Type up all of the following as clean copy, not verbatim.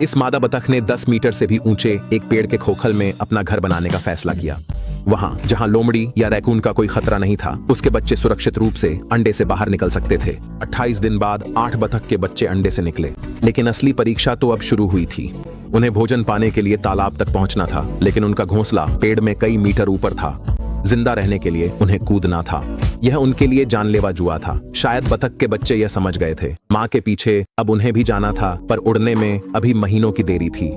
इस मादा बतख ने 10 मीटर से भी ऊंचे एक पेड़ के खोखल में अपना घर बनाने का फैसला किया। वहां जहां लोमड़ी या रैकून का कोई खतरा नहीं था, उसके बच्चे सुरक्षित रूप से अंडे से बाहर निकल सकते थे। 28 दिन बाद 8 बतख के बच्चे अंडे से निकले, लेकिन असली परीक्षा तो अब शुरू हुई थी। उन्हें भोजन पाने के लिए तालाब तक पहुंचना था, लेकिन उनका घोंसला पेड़ में कई मीटर ऊपर था। जिंदा रहने के लिए उन्हें कूदना था। यह उनके लिए जानलेवा जुआ था। शायद बतख के बच्चे यह समझ गए थे। माँ के पीछे अब उन्हें भी जाना था, पर उड़ने में अभी महीनों की देरी थी।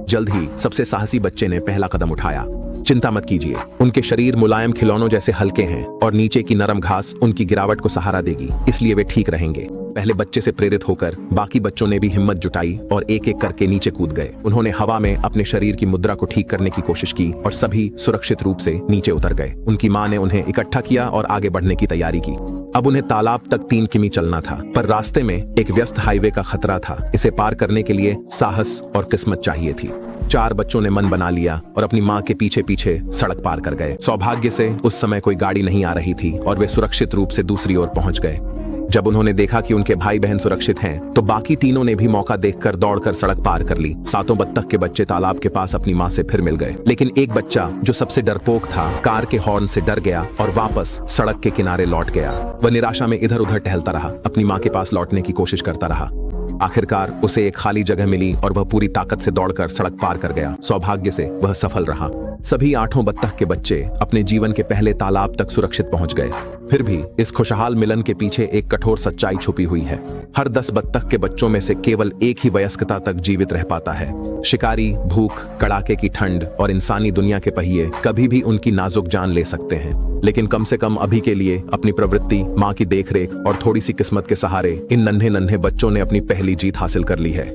जल्द ही सबसे साहसी बच्चे ने पहला कदम उठाया। चिंता मत कीजिए, उनके शरीर मुलायम खिलौनों जैसे हल्के हैं और नीचे की नरम घास उनकी गिरावट को सहारा देगी, इसलिए वे ठीक रहेंगे। पहले बच्चे से प्रेरित होकर बाकी बच्चों ने भी हिम्मत जुटाई और एक एक करके नीचे कूद गए। उन्होंने हवा में अपने शरीर की मुद्रा को ठीक करने की कोशिश की और सभी सुरक्षित रूप से नीचे उतर गए। उनकी माँ ने उन्हें इकट्ठा किया और आगे बढ़ने की तैयारी की। अब उन्हें तालाब तक 3 किमी चलना था, पर रास्ते में एक व्यस्त हाईवे का खतरा था। इसे पार करने के लिए साहस और किस्मत चाहिए थी। 4 बच्चों ने मन बना लिया और अपनी माँ के पीछे पीछे सड़क पार कर गए। सौभाग्य से उस समय कोई गाड़ी नहीं आ रही थी और वे सुरक्षित रूप से दूसरी ओर पहुंच गए। जब उन्होंने देखा कि उनके भाई बहन सुरक्षित हैं, तो बाकी तीनों ने भी मौका देखकर दौड़कर सड़क पार कर ली। 7 बत्तख के बच्चे तालाब के पास अपनी माँ से फिर मिल गए, लेकिन एक बच्चा जो सबसे डरपोक था, कार के हॉर्न से डर गया और वापस सड़क के किनारे लौट गया। वह निराशा में इधर उधर टहलता रहा, अपनी माँ के पास लौटने की कोशिश करता रहा। आखिरकार उसे एक खाली जगह मिली और वह पूरी ताकत से दौड़कर सड़क पार कर गया। सौभाग्य से वह सफल रहा। सभी 8 बत्तख के बच्चे अपने जीवन के पहले तालाब तक सुरक्षित पहुंच गए। फिर भी इस खुशहाल मिलन के पीछे एक कठोर सच्चाई छुपी हुई है। हर 10 बत्तख के बच्चों में से केवल एक ही वयस्कता तक जीवित रह पाता है। शिकारी, भूख, कड़ाके की ठंड और इंसानी दुनिया के पहिए कभी भी उनकी नाजुक जान ले सकते हैं, लेकिन कम से कम अभी के लिए अपनी प्रवृत्ति, माँ की देखरेख और थोड़ी सी किस्मत के सहारे इन नन्हे नन्हे बच्चों ने अपनी पहली जीत हासिल कर ली है।